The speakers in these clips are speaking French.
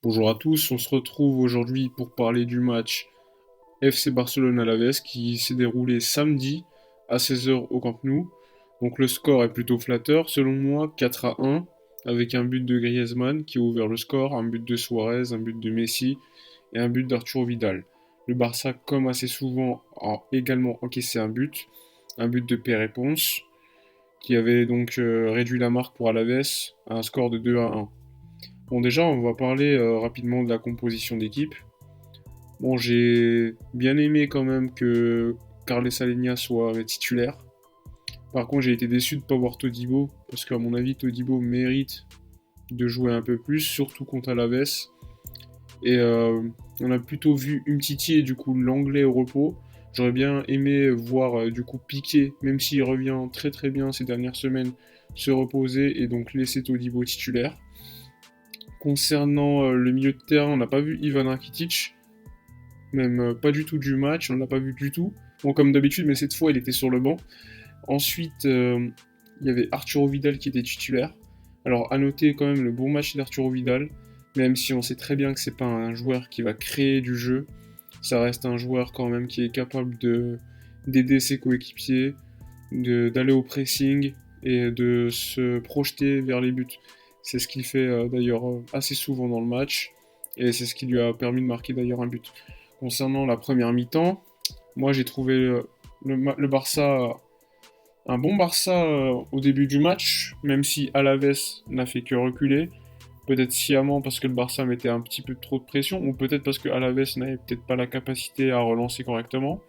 Bonjour à tous, on se retrouve aujourd'hui pour parler du match FC Barcelone-Alaves qui s'est déroulé samedi à 16 h au Camp Nou. Donc le score est plutôt flatteur, selon moi 4-1, avec un but de Griezmann qui a ouvert le score, un but de Suarez, un but de Messi et un but d'Arturo Vidal. Le Barça, comme assez souvent, a également encaissé un but de Pere Ponce, qui avait donc réduit la marque pour Alaves à un score de 2-1. Bon, déjà, on va parler rapidement de la composition d'équipe. Bon, j'ai bien aimé quand même que Carles Alenia soit titulaire. Par contre, j'ai été déçu de ne pas voir Todibo, parce qu'à mon avis, Todibo mérite de jouer un peu plus, surtout contre Alaves. Et on a plutôt vu Umtiti et du coup l'anglais au repos. J'aurais bien aimé voir du coup Piqué, même s'il revient très très bien ces dernières semaines, se reposer et donc laisser Todibo titulaire. Concernant le milieu de terrain, on n'a pas vu Ivan Rakitic, même pas du tout du match, on l'a pas vu du tout. Bon, comme d'habitude, mais cette fois, il était sur le banc. Ensuite, il y avait Arturo Vidal qui était titulaire. Alors, à noter quand même le bon match d'Arturo Vidal, même si on sait très bien que c'est pas un joueur qui va créer du jeu, ça reste un joueur quand même qui est capable d'aider ses coéquipiers, d'aller au pressing et de se projeter vers les buts. C'est ce qu'il fait d'ailleurs assez souvent dans le match et c'est ce qui lui a permis de marquer d'ailleurs un but. Concernant la première mi-temps, moi j'ai trouvé le Barça un bon Barça au début du match, même si Alaves n'a fait que reculer. Peut-être sciemment parce que le Barça mettait un petit peu trop de pression, ou peut-être parce que Alaves n'avait peut-être pas la capacité à relancer correctement.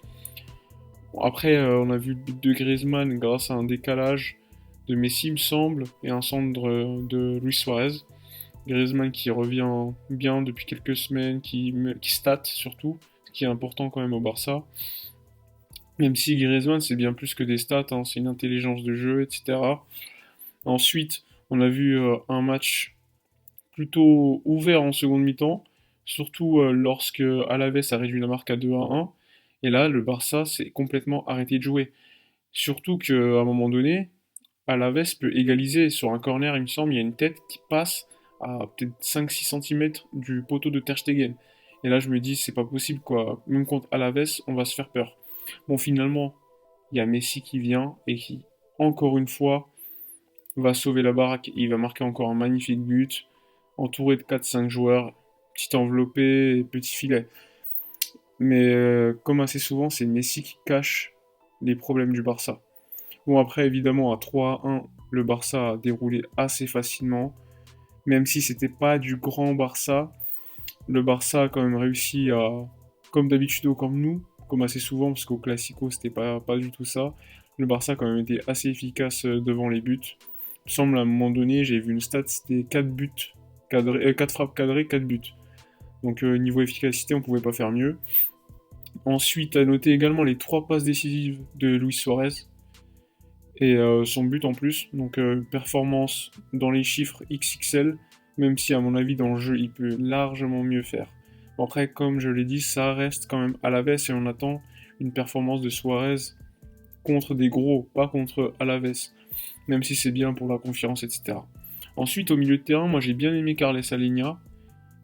Bon, après, on a vu le but de Griezmann grâce à un décalage de Messi, il me semble, et un centre de Luis Suarez. Griezmann qui revient bien depuis quelques semaines, qui stat surtout, ce qui est important quand même au Barça. Même si Griezmann c'est bien plus que des stats, hein, c'est une intelligence de jeu, etc. Ensuite, on a vu un match plutôt ouvert en seconde mi-temps, surtout lorsque Alaves a réduit la marque à 2-1. Et là, le Barça s'est complètement arrêté de jouer. Surtout qu'à un moment donné, Alaves peut égaliser sur un corner, il me semble, il y a une tête qui passe à peut-être 5-6 cm du poteau de Ter Stegen. Et là, je me dis, c'est pas possible, quoi. Même contre Alaves, on va se faire peur. Bon, finalement, il y a Messi qui vient et qui, encore une fois, va sauver la baraque. Il va marquer encore un magnifique but, entouré de 4-5 joueurs, petit enveloppé et petit filet. Mais comme assez souvent, c'est Messi qui cache les problèmes du Barça. Bon, après, évidemment, à 3-1, le Barça a déroulé assez facilement. Même si c'était pas du grand Barça, le Barça a quand même réussi à, comme d'habitude au Camp Nou, comme assez souvent, parce qu'au Classico, c'était pas du tout ça. Le Barça a quand même été assez efficace devant les buts. Il me semble à un moment donné, j'ai vu une stat, c'était 4 buts, 4 frappes cadrées, 4 buts. Donc niveau efficacité, on pouvait pas faire mieux. Ensuite, à noter également les 3 passes décisives de Luis Suarez et son but en plus. Donc performance dans les chiffres XXL, même si à mon avis dans le jeu il peut largement mieux faire. Bon, après, comme je l'ai dit, ça reste quand même à la baisse et on attend une performance de Suarez contre des gros, pas contre Alaves, même si c'est bien pour la confiance, etc. Ensuite, au milieu de terrain, moi j'ai bien aimé Carles Alenia,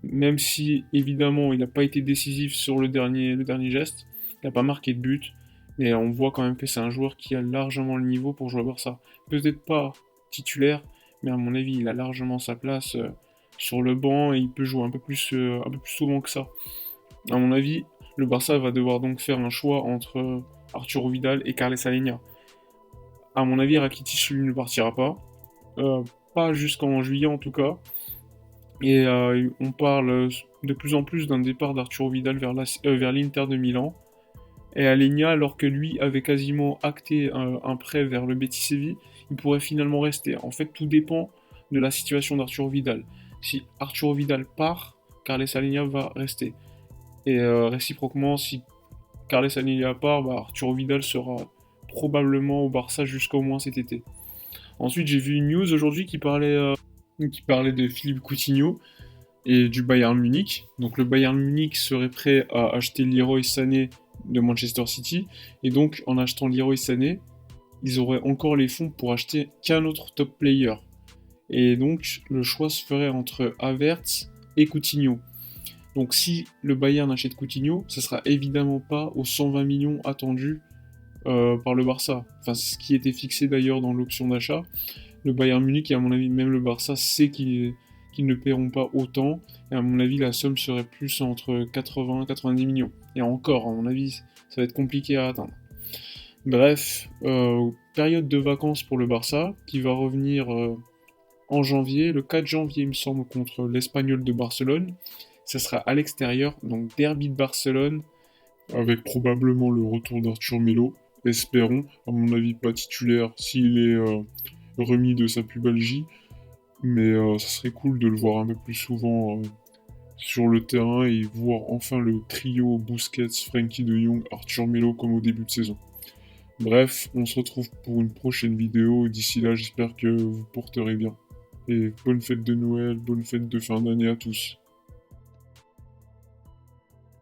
même si évidemment il n'a pas été décisif sur le dernier geste, il n'a pas marqué de but, mais on voit quand même que c'est un joueur qui a largement le niveau pour jouer à Barça. Peut-être pas titulaire, mais à mon avis il a largement sa place sur le banc et il peut jouer un peu plus souvent que ça. À mon avis, le Barça va devoir donc faire un choix entre Arturo Vidal et Carles Alenia. À mon avis, Rakitic lui ne partira pas. Pas jusqu'en juillet en tout cas. Et on parle de plus en plus d'un départ d'Arturo Vidal vers l'Inter de Milan. Et Alenia, alors que lui avait quasiment acté un prêt vers le Betis Séville, il pourrait finalement rester. En fait, tout dépend de la situation d'Arturo Vidal. Si Arturo Vidal part, Carles Alenia va rester. Et réciproquement, si Carles Alenia part, bah, Arturo Vidal sera probablement au Barça jusqu'au moins cet été. Ensuite, j'ai vu une news aujourd'hui qui parlait de Philippe Coutinho et du Bayern Munich. Donc le Bayern Munich serait prêt à acheter Leroy Sané de Manchester City. Et donc en achetant Leroy Sané, ils auraient encore les fonds pour acheter qu'un autre top player. Et donc le choix se ferait entre Havertz, et Coutinho. Donc si le Bayern achète Coutinho, ce sera évidemment pas aux 120 millions attendus par le Barça. Enfin, c'est ce qui était fixé d'ailleurs dans l'option d'achat. Le Bayern Munich et à mon avis même le Barça sait qu'ils ne paieront pas autant. Et à mon avis la somme serait plus entre 80 et 90 millions. Et encore, à mon avis, ça va être compliqué à atteindre. Bref, période de vacances pour le Barça, qui va revenir en janvier, le 4 janvier il me semble, contre l'Espagnol de Barcelone. Ça sera à l'extérieur, donc derby de Barcelone, avec probablement le retour d'Arthur Melo, espérons, à mon avis pas titulaire s'il est remis de sa pubalgie, mais ça serait cool de le voir un peu plus souvent sur le terrain et voir enfin le trio Busquets, Frenkie de Jong, Arthur Melo comme au début de saison. Bref, on se retrouve pour une prochaine vidéo, et d'ici là j'espère que vous porterez bien. Et bonne fête de Noël, bonne fête de fin d'année à tous.